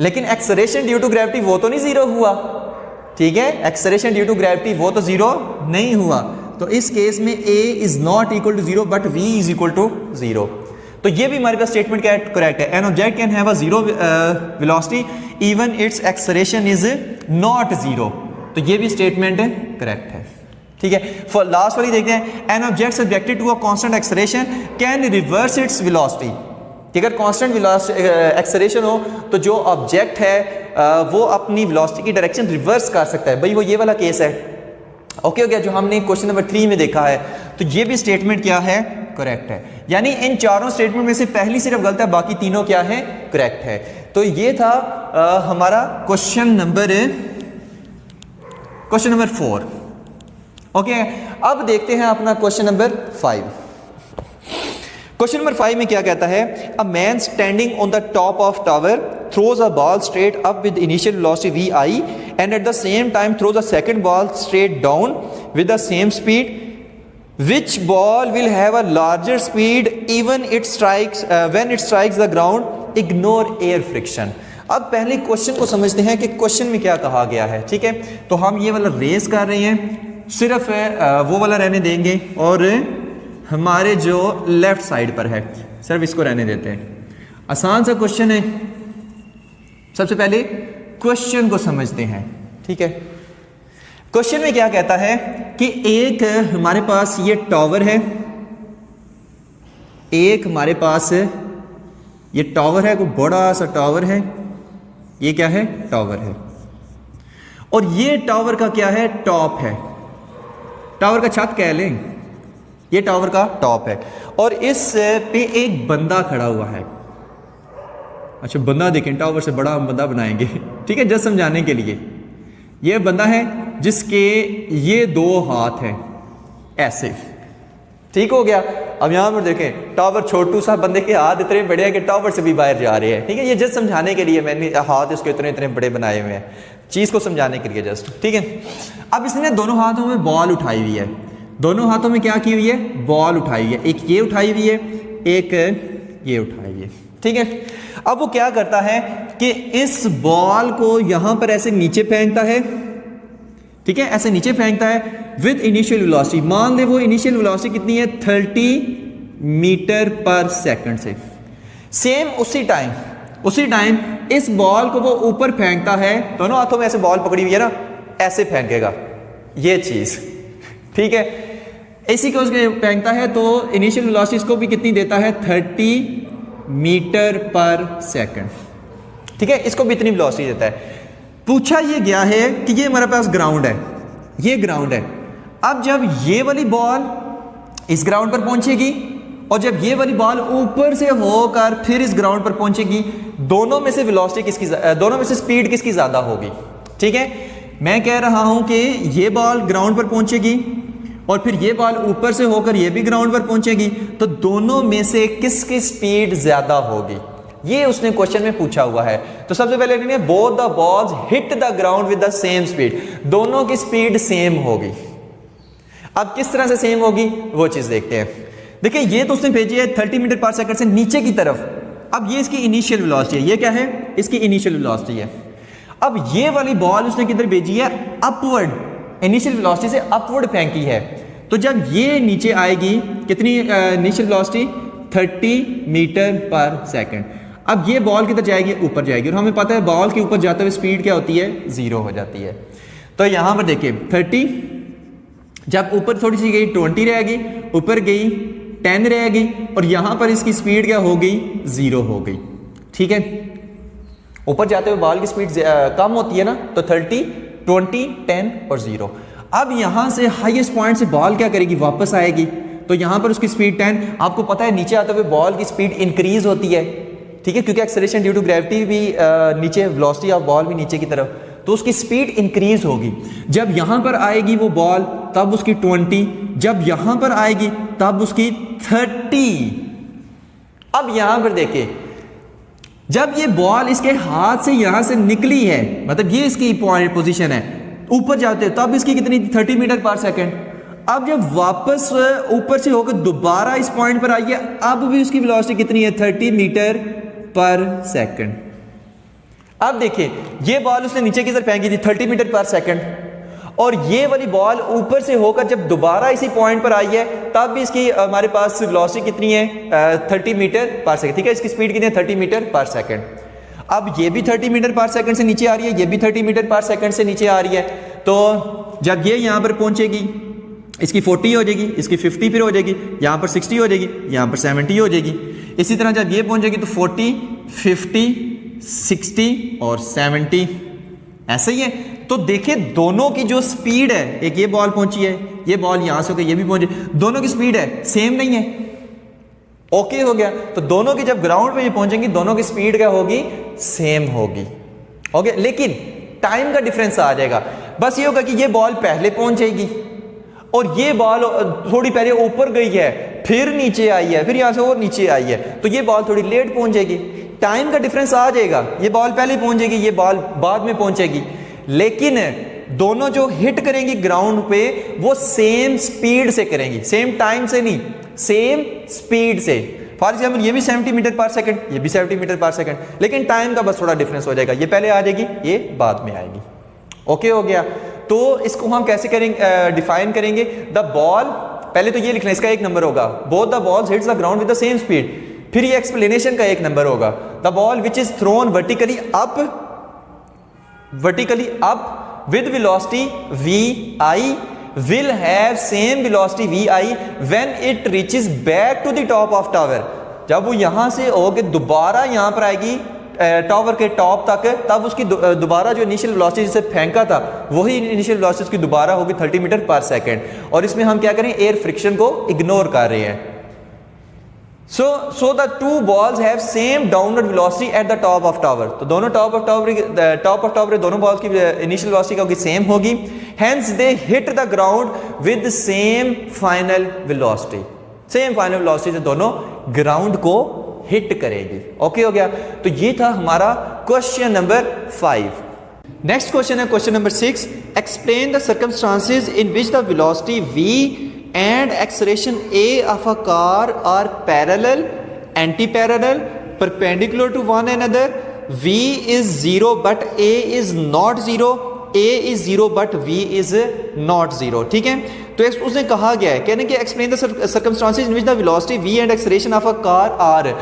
लेकिन एक्सेलरेशन ड्यू टू ग्रेविटी वो तो नहीं जीरो हुआ। ठीक है, एक्सेलरेशन ड्यू टू ग्रेविटी वो तो जीरो नहीं हुआ। तो इस केस में a is not equal to zero but v is equal to zero. तो ये भी हमारे पास स्टेटमेंट क्या करेक्ट है। An object can have a zero velocity even its acceleration is not zero. तो ये भी स्टेटमेंट करेक्ट है। ठीक है, फॉर लास्ट वाली देखते हैं। An object subjected to a constant acceleration can reverse its velocity. अगर कांस्टेंट एक्सेलरेशन हो तो जो ऑब्जेक्ट है वो अपनी वेलोसिटी की डायरेक्शन रिवर्स कर सकता है। भाई वो ये वाला केस है। ओके हो गया, जो हमने क्वेश्चन नंबर 3 में देखा है। तो ये भी स्टेटमेंट क्या है, करेक्ट है। यानी इन चारों स्टेटमेंट में से पहली सिर्फ गलत है, बाकी तीनों क्या है, करेक्ट है। तो ये था हमारा क्वेश्चन नंबर 4। ओके, अब देखते हैं अपना क्वेश्चन नंबर 5। क्वेश्चन नंबर 5 में क्या कहता है, a man standing on the top of tower throws a ball straight up with initial velocity vi and at the same time throws a second ball straight down with the same speed. Which ball will have a larger speed even it strikes when it strikes the ground? Ignore air friction. अब पहले question को समझते हैं कि question में क्या कहा गया है। ठीक है, तो हम ये वाला रेस कर रहे हैं, सिर्फ वो वाला रहने देंगे और हमारे जो लेफ्ट साइड पर है सिर्फ इसको रहने देते हैं। आसान सा क्वेश्चन है। सबसे पहले क्वेश्चन को समझते हैं। ठीक है, क्वेश्चन में क्या कहता है कि एक हमारे पास ये टावर है, एक हमारे पास ये टावर है, कोई बड़ा सा टावर है, ये क्या है, टावर है, और ये टावर का क्या है, टॉप है, टावर का छत कह लें, ये टावर का टॉप है, और इस पे एक बंदा खड़ा हुआ है। अच्छा बंदा देखें, टावर से बड़ा हम बंदा बनाएंगे, ठीक है, जस्ट समझाने के लिए। ये बंदा है जिसके ये 2 हाथ हैं ऐसे, ठीक हो गया। अब यहां पर देखें टावर छोटू सा, बंदे के हाथ इतने बड़े हैं कि टावर से भी बाहर जा रहे हैं, ठीक है। ये जस्ट समझाने के लिए मैंने हाथ इसके इतने इतने बड़े बनाए हुए हैं, चीज को समझाने के लिए जस्ट, ठीक है। अब इसने दोनों हाथों में बॉल उठाई हुई है, दोनों हाथों में क्या की हुई है, बॉल उठाई हुई है, एक ये उठाई हुई है, एक ये उठाई हुई है, ठीक है। अब वो क्या करता है कि इस बॉल को यहां पर ऐसे नीचे फेंकता है, ठीक है, ऐसे नीचे फेंकता है विद इनिशियल वेलोसिटी। मान ले वो इनिशियल वेलोसिटी कितनी है, 30 मीटर पर सेकंड से। सेम उसी टाइम इस बॉल को वो ऊपर फेंकता है, दोनों हाथों में ऐसे बॉल पकड़ी हुई है ना, ऐसे फेंकेगा ये चीज, ठीक है। इसी को उसके फेंकता है तो इनिशियल वेलोसिटी इसको भी कितनी देता है, 30 मीटर पर सेकंड, ठीक है, इसको भी इतनी वेलोसिटी देता है। पूछा ये गया है कि ये हमारे पास ग्राउंड है, ये ग्राउंड है। अब जब ये वाली बॉल इस ग्राउंड पर पहुंचेगी और जब ये वाली बॉल ऊपर से होकर फिर इस ग्राउंड पर पहुंचेगी, दोनों में से वेलोसिटी किसकी, दोनों में से स्पीड किसकी ज्यादा होगी, ठीक है। मैं कह रहा हूं कि ये बॉल ग्राउंड पर पहुंचेगी और फिर ये बॉल ऊपर से होकर ये भी ग्राउंड पर पहुंचेगी, तो दोनों में से किसकी स्पीड ज्यादा होगी, ये उसने क्वेश्चन में पूछा हुआ है। तो सबसे पहले लिखिए both the balls hit the ground with the same speed, दोनों की स्पीड सेम होगी। अब किस तरह से सेम होगी वो चीज देखते हैं। देखिए ये तो उसने भेजी है 30 मीटर पर सेकंड से नीचे की तरफ। अब ये इसकी इनिशियल वेलोसिटी है, ये क्या है, इसकी इनिशियल वेलोसिटी है। अब ये वाली बॉल उसने किधर भेजी है, अपवर्ड, इनिशियल वेलोसिटी से अपवर्ड फेंकी है। तो जब ये नीचे आएगी, कितनी इनिशियल वेलोसिटी, 30 मीटर पर सेकंड। अब ये बॉल किधर जाएगी, ऊपर जाएगी, और हमें पता है बॉल के ऊपर जाते हुए स्पीड क्या होती है, 0 हो जाती है। तो यहां पर देखिए 30, जब ऊपर थोड़ी सी गई 20 रहेगी, ऊपर गई 10 रहेगी, और यहां पर इसकी स्पीड क्या हो गई, 0 हो गई, ठीक है। ऊपर जाते हुए बॉल की स्पीड कम होती है ना, तो 30, 20, 10 और 0। अब यहां से हाईएस्ट पॉइंट से बॉल क्या करेगी, वापस आएगी, तो यहां पर उसकी स्पीड 10। आपको पता है नीचे आते हुए बॉल की स्पीड इंक्रीज होती है, ठीक है, क्योंकि एक्सेलरेशन ड्यू टू ग्रेविटी भी नीचे, वेलोसिटी ऑफ बॉल भी नीचे की तरफ, तो उसकी स्पीड इंक्रीज होगी। जब यहां पर आएगी वो बॉल तब उसकी 20, जब यहां पर आएगी तब उसकी 30। अब यहां पर देखिए जब ये बॉल इसके हाथ से यहां से निकली है, मतलब ये इसकी पॉइंट पोजीशन है, ऊपर जाते तब इसकी कितनी, 30 मीटर पर सेकंड। अब जब वापस ऊपर से होकर दोबारा इस पॉइंट पर आई है, अब भी उसकी वेलोसिटी कितनी है, 30 मीटर पर सेकंड। अब देखिए ये बॉल उसने नीचे की तरफ फेंकी थी 30 मीटर पर सेकंड, और ये वाली बॉल ऊपर से होकर जब दोबारा इसी पॉइंट पर आई है तब भी इसकी हमारे पास वेलोसिटी कितनी है, 30 मीटर पर सेकंड, ठीक है। इसकी स्पीड कितनी है, 30 मीटर पर सेकंड। अब ये भी 30 मीटर पर सेकंड से नीचे आ रही है, ये भी 30 मीटर पर सेकंड से नीचे आ रही है। तो जब ये यहां पर पहुंचेगी इसकी 40 हो जाएगी, इसकी 50 फिर हो जाएगी, यहां पर 60 हो जाएगी, यहां पर 70 हो जाएगी। इसी तरह जब ये पहुंचेगी तो 40, 50, 60 और 70 ऐसे ही है। तो देखिए दोनों की जो स्पीड है, एक ये बॉल पहुंची है, ये बॉल यहां से होकर ये भी पहुंचे, दोनों की स्पीड है सेम नहीं है, ओके हो गया। तो दोनों की जब ग्राउंड पे ये पहुंचेंगी दोनों की स्पीड क्या होगी, सेम होगी, ओके। लेकिन टाइम का डिफरेंस आ जाएगा, बस ये होगा कि ये बॉल पहले पहुंचेगी और ये बॉल थोड़ी पहले ऊपर गई है, फिर नीचे आई है, फिर यहां से और नीचे आई है, तो ये बॉल थोड़ी लेट पहुंचेगी। टाइम का डिफरेंस आ जाएगा, ये बॉल पहले पहुंचेगी, ये बॉल बाद में पहुंचेगी, लेकिन दोनों जो हिट करेंगी ग्राउंड पे वो सेम स्पीड से करेंगी, सेम टाइम से नहीं, सेम स्पीड से। फॉर एग्जाम्पल ये भी 70 मीटर पर सेकंड, ये भी 70 मीटर पर सेकंड, लेकिन टाइम का बस थोड़ा डिफरेंस हो जाएगा, ये पहले आ जाएगी, ये बाद में आएगी, ओके हो गया। तो इसको हम कैसे करेंगे, डिफाइन करेंगे, द बॉल, पहले तो ये लिखना, इसका 1 नंबर होगा, both the balls hits the ground with the same speed. फिर ये एक्सप्लेनेशन का 1 नंबर होगा, the ball which is thrown vertically up with velocity vi will have same velocity vi when it reaches back to the top of tower। जब वो यहाँ से होके दोबारा यहाँ पर आएगी टावर के टॉप तक, तब उसकी दोबारा जो इनिशियल वेलोसिटी जिसे फेंका था वही इनिशियल वेलोसिटी उसकी दोबारा होगी 30 मीटर पर सेकेंड। और इसमें हम क्या करें, एयर फ्रिक्शन को इग्नोर कर रहे हैं। So the two balls have same downward velocity at the top of tower। तो दोनों टॉप ऑफ टावर दोनों बॉल्स की इनिशियल वेलोसिटी क्या होगी, सेम होगी। Hence they hit the ground with same final velocity। Same final velocity से दोनों ground को हिट करेगी। ओके हो गया। तो ये था हमारा क्वेश्चन नंबर 5। नेक्स्ट क्वेश्चन है question number 6। Explain the circumstances in which the velocity v and acceleration a of a car are parallel, anti-parallel, perpendicular to one another. v is 0 but a is not 0, a is 0 but v is not 0। ठीक है, तो उसने कहा गया है, कहने कि explain the circumstances in which the velocity v and acceleration of a car are.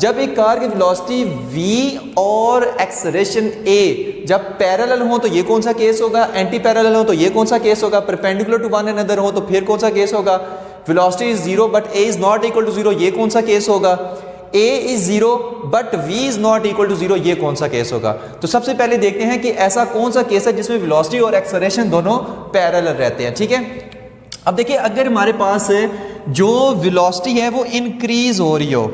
जब एक कार की वेलोसिटी v और एक्सेलरेशन a जब पैरेलल हो तो ये कौन सा केस होगा, एंटी पैरेलल हो तो ये कौन सा केस होगा, परपेंडिकुलर टू वन अनदर हो तो फिर कौन सा केस होगा, velocity is 0 but a is not equal to 0 ये कौन सा केस होगा, a is 0 but v is not equal to 0 ये कौन सा केस होगा। तो सबसे पहले देखते हैं कि ऐसा कौन सा केस है जिसमें वेलोसिटी और एक्सेलरेशन दोनों पैरेलल रहते हैं। ठीक है, अब देखिए अगर हमारे पास जो वेलोसिटी है वो इंक्रीज हो रही हो,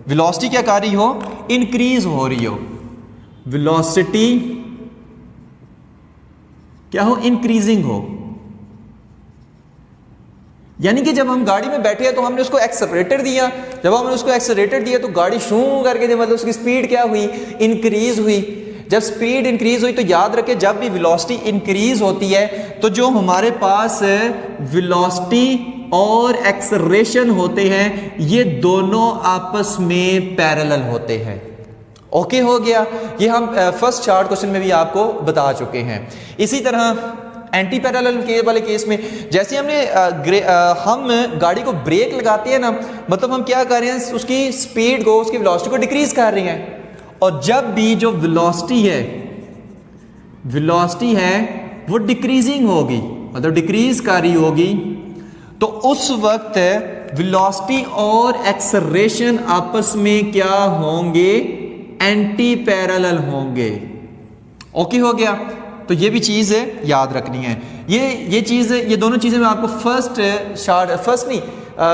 वेलोसिटी क्या कर रही हो, इंक्रीज हो रही हो, वेलोसिटी क्या हो, इंक्रीजिंग हो, यानी कि जब हम गाड़ी में बैठे हैं तो हमने उसको एक्सेलरेटर दिया, जब हमने उसको एक्सेलरेटर दिया तो गाड़ी शू करके मतलब उसकी स्पीड क्या हुई, इंक्रीज हुई। जब स्पीड इंक्रीज हुई तो याद रखें जब भी वेलोसिटी इंक्रीज होती है तो जो हमारे पास वेलोसिटी और एक्सेलरेशन होते हैं ये दोनों आपस में पैरेलल होते हैं। ओके हो गया, ये हम फर्स्ट शार्ट क्वेश्चन में भी आपको बता चुके हैं। इसी तरह एंटी पैरेलल के वाले केस में जैसे हम गाड़ी को ब्रेक लगाते हैं ना, मतलब हम क्या कर रहे हैं, उसकी स्पीड को, उसकी वेलोसिटी को डिक्रीज कर रहे हैं। और जब भी जो वेलोसिटी है वो डिक्रीजिंग होगी, मतलब डिक्रीज कर रही होगी, तो उस वक्त वेलोसिटी और एक्सेलरेशन आपस में क्या होंगे, एंटी पैरेलल होंगे। ओके हो गया, तो ये भी चीज याद रखनी है। ये चीज, ये दोनों चीजें मैं आपको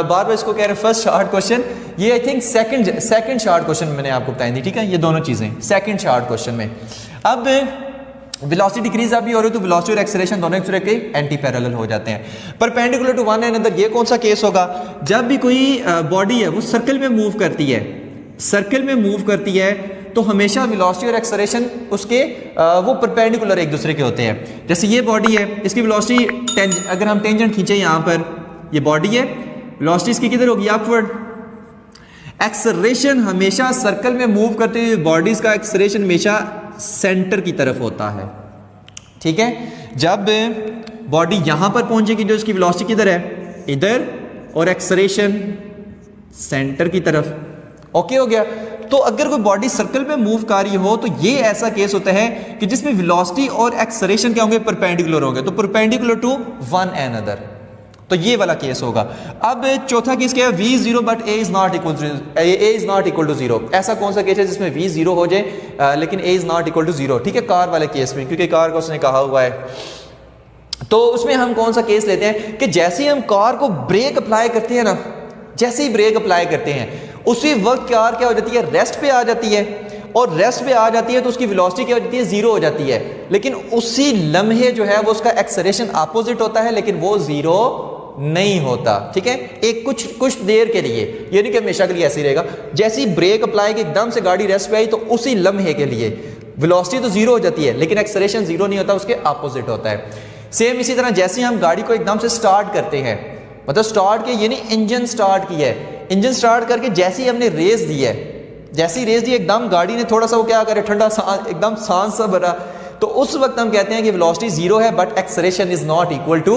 बार बार इसको कह रहे हैं फर्स्ट शार्ट क्वेश्चन, ये I think second short question मैंने आपको बताई थी। ठीक है, ये दोनों चीजें सेकंड शार्ट क्वेश्चन में। अब वेलोसिटी डिक्रीज अभी हो रही है तो वेलोसिटी और एक्सेलरेशन दोनों एक दूसरे के एंटी पैरेलल हो जाते हैं। परपेंडिकुलर टू वन अनदर ये कौन सा केस होगा, जब भी कोई बॉडी है वो सर्कल में मूव करती है, सर्कल में मूव करती है तो हमेशा वेलोसिटी और एक्सेलरेशन उसके वो परपेंडिकुलर एक दूसरे के होते हैं। जैसे ये बॉडी है, इसकी वेलोसिटी अगर हम टेंजेंट खींचे यहाँ पर, ये बॉडी है, वेलोसिटी इसकी किधर होगी, अपवर्ड। एक्सेलरेशन हमेशा सर्कल में मूव करते हुए बॉडीज का एक्सेलरेशन हमेशा सेंटर की तरफ होता है। ठीक है, जब बॉडी यहां पर पहुंचेगी जो इसकी वेलोसिटी किधर है, इधर, और एक्सेलरेशन सेंटर की तरफ। ओके हो गया। तो अगर कोई बॉडी सर्कल में मूव कर रही हो तो ये ऐसा केस होता है कि जिसमें वेलोसिटी और एक्सेलरेशन क्या होंगे, परपेंडिकुलर होंगे, तो परपेंडिकुलर टू वन अनदर, तो ये वाला केस होगा। अब चौथा केस क्या है, v 0 but a is not equal to 0। ऐसा कौन सा केस है जिसमें v 0 हो जाए लेकिन a is not equal to 0। ठीक है, कार वाले केस में, क्योंकि कार का उसने कहा हुआ है। तो उसमें हम कौन सा केस लेते हैं कि जैसे ही हम कार को ब्रेक अप्लाई करते हैं ना, जैसे ही ब्रेक अप्लाई करते हैं उसी वक्त कार क्या हो जाती है, रेस्ट पे आ जाती है, और रेस्ट पे आ जाती है तो उसकी वेलोसिटी क्या हो जाती है, 0 हो जाती है। लेकिन उसी लम्हे जो है वो उसका एक्सेलरेशन अपोजिट होता है, लेकिन वो 0 नहीं होता। ठीक है, एक कुछ देर के लिए, ये नहीं कि हमेशा के लिए ऐसे ही रहेगा। जैसे ही ब्रेक अप्लाई की एकदम से गाड़ी रेस्ट पे आई तो उसी लम्हे के लिए वेलोसिटी तो 0 हो जाती है लेकिन एक्सेलरेशन 0 नहीं होता, उसके अपोजिट होता है। सेम इसी तरह जैसे हम गाड़ी को एकदम से स्टार्ट करते हैं, मतलब स्टार्ट किया यानी इंजन स्टार्ट किया है, इंजन स्टार्ट करके जैसे ही हमने रेस दी है, जैसे ही रेस दी एकदम गाड़ी ने थोड़ा सा वो क्या करे, ठंडा एकदम सांस सा भरा, तो उस वक्त हम कहते हैं कि वेलोसिटी 0 है but acceleration is not equal to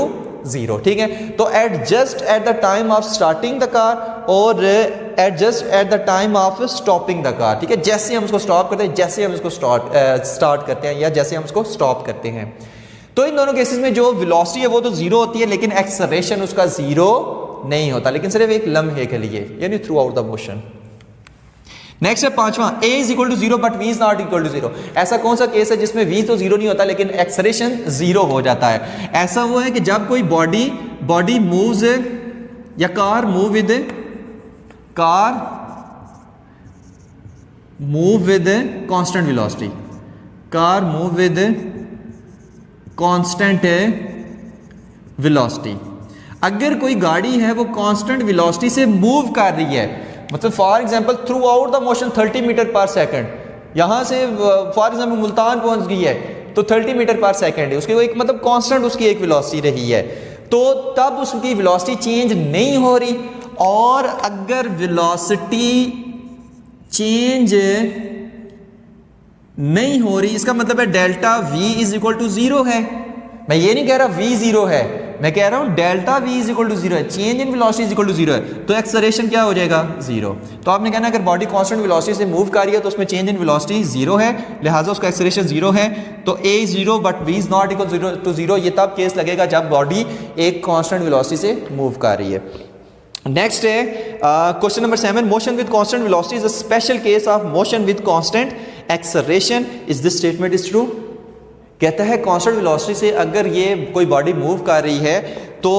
0। ठीक है, तो adjust at the time of starting the car और adjust at the time of stopping the car. ठीक है, जैसे हम उसको स्टॉप करते हैं, जैसे हम उसको स्टार्ट करते हैं या जैसे हम उसको स्टॉप करते हैं, तो इन दोनों केसेस में जो वेलोसिटी है वो तो 0 होती है लेकिन एक्सेलरेशन उसका 0 नहीं होता, लेकिन सिर्फ एक लम्हे के लिए, यानी throughout the motion. Next है पांचवा, a is equal to zero but v is not equal to zero. ऐसा कौन सा केस है जिसमें v तो जीरो नहीं होता लेकिन एक्सेलरेशन जीरो हो जाता है? ऐसा वो है कि जब कोई बॉडी मूव्स या car move with constant velocity, car move with constant velocity. अगर कोई गाड़ी है वो कांस्टेंट वेलोसिटी से मूव कर रही है, मतलब for example throughout the motion 30 meter पर सेकंड, यहां से फॉर एग्जांपल मुल्तान पहुंच गई है तो 30 मीटर पर सेकंड है, उसकी एक मतलब कांस्टेंट उसकी एक वेलोसिटी रही है, तो तब उसकी वेलोसिटी चेंज नहीं हो रही। और अगर वेलोसिटी चेंज नहीं हो रही, इसका मतलब है delta v is equal to zero है। मैं ये नहीं कह रहा v जीरो है, मैं कह रहा हूं delta v is equal to zero है, change in velocity is equal to zero है, तो एक्सेलरेशन क्या हो जाएगा? जीरो। तो आपने कहना अगर बॉडी कांस्टेंट वेलोसिटी से मूव कर रही है तो उसमें चेंज इन वेलोसिटी जीरो है, लिहाजा उसका एक्सेलरेशन जीरो है। तो a is zero but v is not equal to zero, ये तब केस लगेगा जब बॉडी एक कांस्टेंट वेलोसिटी से मूव कर रही है। नेक्स्ट है question number 7, motion with constant velocity is a special case of motion with constant acceleration, is this statement is true? कहता है कांस्टेंट वेलोसिटी से अगर ये कोई बॉडी मूव कर रही है तो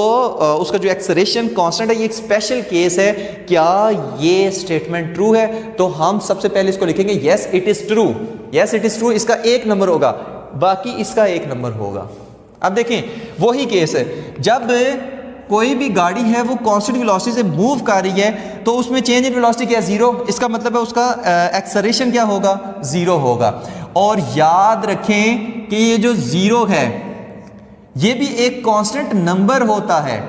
उसका जो एक्सेलरेशन कांस्टेंट है ये एक स्पेशल केस है, क्या ये स्टेटमेंट ट्रू है? तो हम सबसे पहले इसको लिखेंगे yes it is true, yes it is true, इसका एक नंबर होगा, बाकी इसका एक नंबर होगा। अब देखें वही केस है, जब कोई भी गाड़ी है वो कांस्टेंट वेलोसिटी से मूव कर रही है तो उसमें चेंज इन वेलोसिटी क्या? जीरो। इसका मतलब है उसका एक्सेलरेशन क्या होगा? जीरो होगा। और याद रखें कि ये जो जीरो है ये भी एक कांस्टेंट नंबर होता है,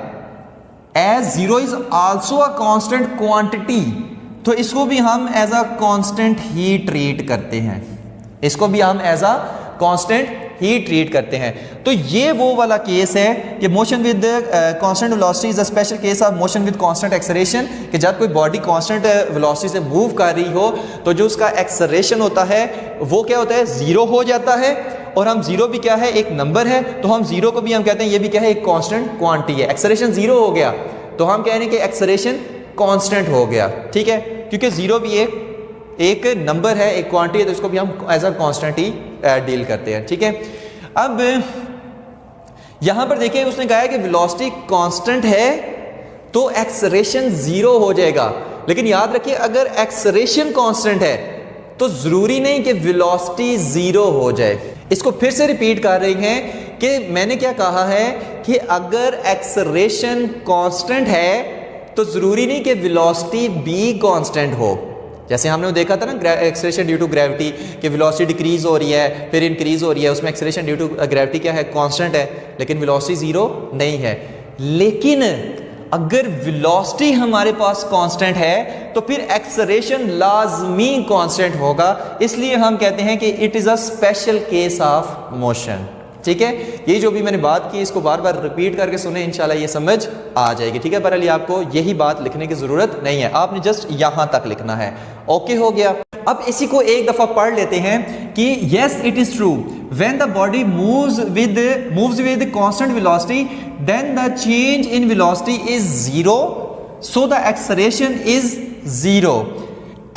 as zero is also a constant quantity, तो इसको भी हम एज अ कांस्टेंट ही ट्रीट करते हैं, इसको भी हम एज अ कांस्टेंट ही ट्रीट करते हैं। तो ये वो वाला केस है कि motion with constant velocity is a special case of motion with constant acceleration, कि जब कोई बॉडी कांस्टेंट वेलोसिटी से मूव कर रही हो तो जो उसका एक्सेलरेशन होता है वो क्या होता है? जीरो हो जाता है। और हम जीरो भी क्या है? एक नंबर है, तो हम जीरो को भी हम कहते हैं ये भी क्या है? एक कांस्टेंट क्वांटिटी है। एक्सेलरेशन जीरो हो गया तो हम कह रहे हैं कि एक्सेलरेशन कांस्टेंट हो गया, ठीक है, क्योंकि जीरो भी एक नंबर है, एक क्वांटिटी है, तो इसको भी हम एज अ कांस्टेंट ही डील करते हैं, ठीक है। अब यहां पर देखिए उसने कहा है कि वेलोसिटी कांस्टेंट है तो एक्सेलरेशन जीरो हो जाएगा, लेकिन याद रखिए अगर एक्सेलरेशन कांस्टेंट है तो जरूरी नहीं कि वेलोसिटी जीरो हो जाए। इसको फिर से रिपीट कर रहे हैं कि मैंने क्या कहा है कि अगर एक्सेलरेशन कांस्टेंट है तो जरूरी नहीं कि वेलोसिटी भी कांस्टेंट हो। जैसे हमने देखा था ना एक्सेलरेशन ड्यू टू ग्रेविटी कि वेलोसिटी डिक्रीज हो रही है फिर इंक्रीज हो रही है, उसमें एक्सेलरेशन ड्यू टू ग्रेविटी क्या है? कांस्टेंट है, लेकिन वेलोसिटी जीरो नहीं है। लेकिन अगर वेलोसिटी हमारे पास कांस्टेंट है तो फिर एक्सेलरेशन लाजमी कांस्टेंट होगा, इसलिए हम कहते हैं कि it is a special case of motion, ठीक है। ये जो भी मैंने बात की इसको बार बार रिपीट करके सुने, इंशाल्लाह ये समझ आ जाएगी, ठीक है। बहरहाल आपको यही बात लिखने की जरूरत नहीं है, आपने जस्ट यहां तक लिखना है, ओके हो गया। अब इसी को एक दफा पढ़ लेते हैं कि yes it is true when the body moves with constant velocity then the change in velocity is zero so the acceleration is zero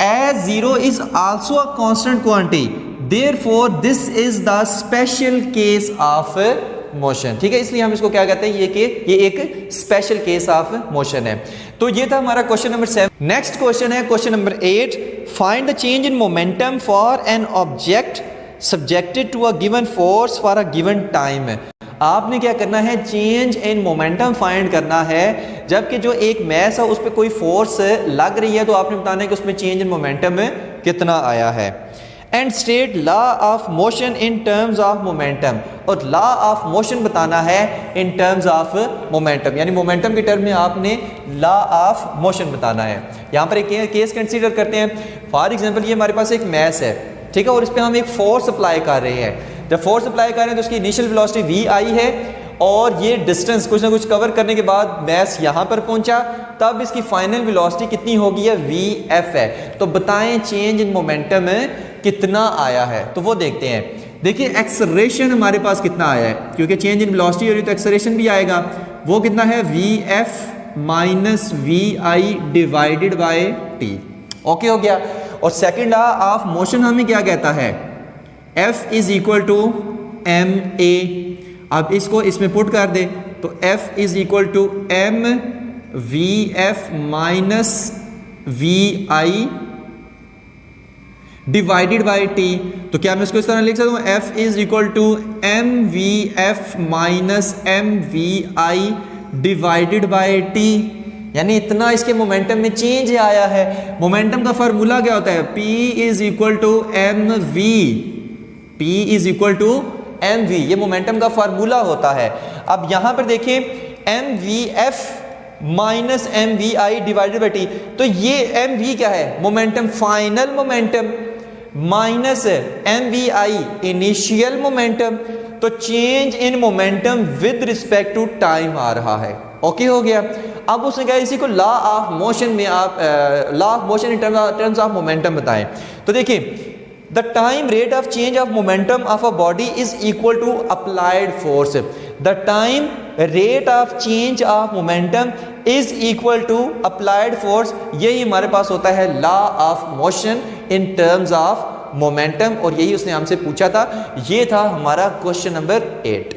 as zero is also a constant quantity therefore this is the special case of motion, ठीक है। इसलिए हम इसको क्या कहते हैं ये एक स्पेशल केस ऑफ मोशन है। तो ये था हमारा क्वेश्चन नंबर 7। नेक्स्ट क्वेश्चन है question number 8, find the change in momentum for an object subjected to a given force for a given time. आपने क्या करना है? चेंज इन मोमेंटम फाइंड करना है, जबकि जो एक मैस है उस पर कोई फोर्स लग रही है तो आपने बताना है कि उसमें चेंज इन मोमेंटम कितना आया है। And state law of motion in terms of momentum, और लॉ ऑफ मोशन बताना है इन टर्म्स ऑफ मोमेंटम, यानी मोमेंटम के टर्म में आपने लॉ ऑफ मोशन बताना है। यहाँ पर एक केस कंसीडर करते हैं, फॉर एग्जांपल ये हमारे पास एक मैस है, ठीक है, और इस पर हम एक फोर्स अप्लाई कर रहे हैं। जब फोर्स अप्लाई कर रहे हैं तो उसकी इनिशियल वेलोसिटी वी आई है और ये डिस्टेंस कुछ ना कुछ कवर करने के बाद मैस यहाँ पर पहुंचा, तब इसकी फाइनल वेलोसिटी कितनी होगी? है वी एफ है। तो बताएं चेंज इन मोमेंटम कितना आया है, तो वो देखते हैं। देखिए एक्सेलरेशन हमारे पास कितना आया है, क्योंकि चेंज इन वेलोसिटी हो रही तो एक्सेलरेशन भी आएगा। वो कितना है? V F minus V I divided by T, okay हो गया। और सेकंड लॉ ऑफ मोशन हमें क्या कहता है, F is equal to M A. अब इसको इसमें पुट कर दे तो F is equal to M V F minus V I divided by T. तो क्या मैं इसको इस तरह लिख सकता हूँ, F is equal to M V F minus M V I divided by T. यानी इतना इसके मोमेंटम में चेंज आया है। मोमेंटम का फार्मूला क्या होता है, P is equal to M V, P is equal to M V, ये मोमेंटम का फार्मूला होता है। अब यहां पर देखिए M V F minus M V I divided by T, तो ये एम वी क्या है, momentum, final momentum, minus M V I initial momentum. तो change in momentum with respect to time आ रहा है। ओके हो गया। अब उसने कहा इसी को लॉ ऑफ मोशन में आप law of motion in terms of momentum बताएं। तो देखिए the time rate of change of momentum of a body is equal to applied force. The time rate of change of momentum is equal to applied force. यही हमारे पास होता है law of motion in terms of momentum, और यही उसने हमसे पूछा था। ये था हमारा क्वेश्चन नंबर 8।